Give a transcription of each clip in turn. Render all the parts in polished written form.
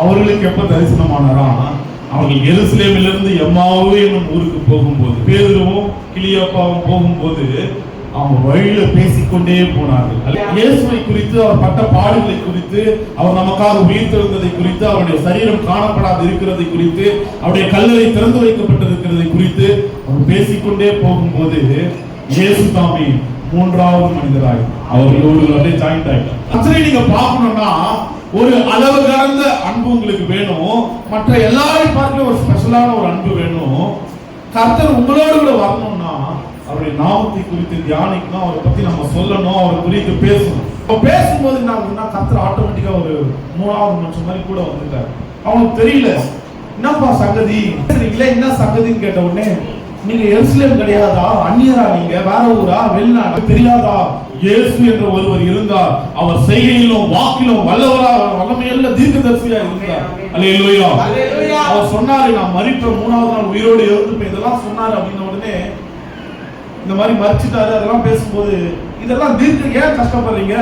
அவர்களுக்கு எப்ப தரிசனமானாரா? அவர்கள் எருசலேமிலிருந்து எம்மாவு என்னும் ஊருக்கு போகும்போது, பேதுருவும் கிளியோப்பாவும் போகும்போது அவங்க வழியில பேசிக்கொண்டே போனார்கள். இயேசுவை குறித்து, அவர் பட்ட பாடுகளை குறித்து, அவர் நமக்காக உயிர் தெழுந்ததை குறித்து, அவருடைய சரீரம் காணப்படாது இருக்கிறதை குறித்து, அவருடைய கல்லறை திறந்து வைக்கப்பட்டிருக்கிறதை குறித்து அவர் பேசிக்கொண்டே போகும்போது இயேசு தாமே மூன்றாவது மனிதராய் அவர்களோடு அப்படியே ஜாயிண்ட் ஆயிட்டார். நீங்க பார்க்கணும்னா ஒரு அளவு கடந்த அன்பு உங்களுக்கு வேணும். மற்ற எல்லாரையும் பார்க்க ஒரு ஸ்பெஷலான ஒரு அன்பு வேணும். கர்த்தர் உங்களோடு கூட வரணும்னா அவருடைய நாமத்தை குறித்து தியானிக்கணும், அவரை பத்தி நம்ம சொல்லணும், அவரை குறித்து பேசணும். பேசும்போது என்ன கர்த்தர் ஆட்டோமேட்டிக்கா ஒரு மூணாவது மனுஷன் மாதிரி கூட வந்துட்டார். அவனுக்கு தெரியல என்னப்பா சங்கதி, என்ன சங்கதின்னு கேட்ட உடனே, நீங்க எருசலேம் கிடையாதா, அந்நியரா, நீங்க வேற ஊரா, வெளிநாடு தெரியாதா? இயேசு என்ற ஒருவர் இருந்தார். அவர் செய்கையிலும் வாக்கிலும் வல்லமையுள்ள தீர்க்கதரிசியா இருந்தார். அல்லேலூயா. அவர் சொன்னாரு, நான் மரிப்பேன், மூணாவது நாள் உயிரோடு எழுந்துப்பேன், இதெல்லாம் சொன்னாரு. அப்படின்ன உடனே இந்த மாதிரி மறிச்சிட்டாரு. அதெல்லாம் பேசும்போது இதெல்லாம் ஏன் கஷ்டப்படுறீங்க?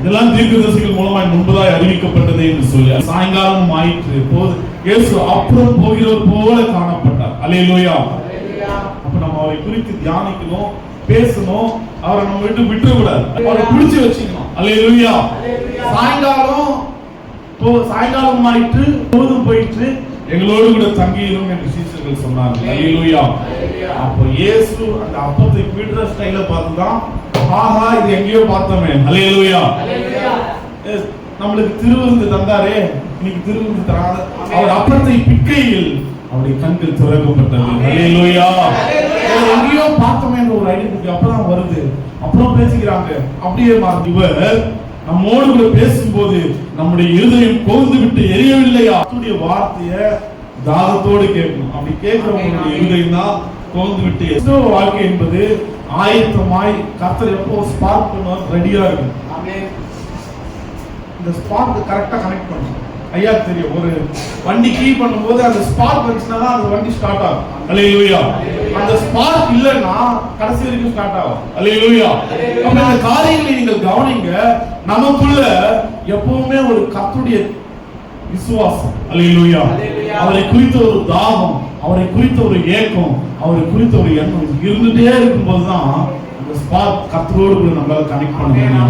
இதெல்லாம் தீர்க்கதரிசிகள் மூலமாய் முன்பதாய் அறிவிக்கப்பட்டது என்று சொல்லி சாயங்காலம் ஆயிற்று போது இயேசு அப்புறம் போகிறவர் போல காணப்பட்டார். அல்லேலூயா. அப்ப நம்ம அவரை குறித்து தியானிக்கணும், பேசணும், அவரை நம்ம விட்டுறக்கூடாது, அவரை பிடிச்சு வச்சுக்கணும். அல்லேலூயா. சாயங்காலம் ஆயிற்று, போதும் போயிற்று, எங்களோடு கூட தங்கிடும் என்று சீஷர்கள் சொன்னார்கள். அல்லேலூயா. அப்போ இயேசு அந்த அப்பத்தை பிடுற ஸ்டைல பார்த்துதான், ஆஹா இது எங்கேயோ பார்த்தோமே. அல்லேலூயா. நம்மளுக்கு திருவிருந்து தந்தாரே, இன்னைக்கு திருவிருந்து தராத அவர் அப்பத்தை பிக்கையில் அவருடைய கண்கள் திறக்கப்பட்டது. அல்லேலூயா. எங்கேயோ பார்த்தோமே என்ற ஒரு ஐடென்டிட்டி அப்பதான் வருது. அப்புறம் பேசிக்கிறாங்க. அப்படியே இவர் நம்மோடு கூட பேசும்போது நம்முடைய இருதயம் கோர்ந்து விட்டு எரியவில்லையா? அவருடைய வார்த்தையை தாகத்தோடு கேட்கணும். அப்படி கேட்கிறவங்களுடைய இருதயம் தான் கோர்ந்து விட்டு. வாழ்க்கை என்பது ஆயத்தமாய் கர்த்தர் எப்போ ஸ்பார்க் பண்ணுவார், ரெடியா இருக்கு. இந்த ஸ்பார்க் கரெக்டா கனெக்ட் பண்ணணும். ஐயா தெரியும், ஒரு வண்டி கீ பண்ணும்போது அந்த ஸ்பார்க் வந்துச்சுன்னா தான் அந்த வண்டி ஸ்டார்ட் ஆகும். அல்லேலூயா. அந்த ஸ்பார்க் இல்லைன்னா கடைசி வரைக்கும் ஸ்டார்ட் ஆகும். அல்லேலூயா. அப்ப இந்த காரியங்களை நீங்கள் கவனிங்க. நமக்குள்ள எப்பவுமே ஒரு கர்த்தருடைய விசுவாசம், அல்லேலூயா, அவரை குறித்த ஒரு தாகம், அவரை குறித்த ஒரு ஏக்கம், அவரை குறித்த ஒரு எண்ணம் இருந்துட்டே இருக்கும்போது தான் அந்த ஸ்பார்க் கர்த்தரோடு நம்மளால கனெக்ட் பண்ண முடியும்.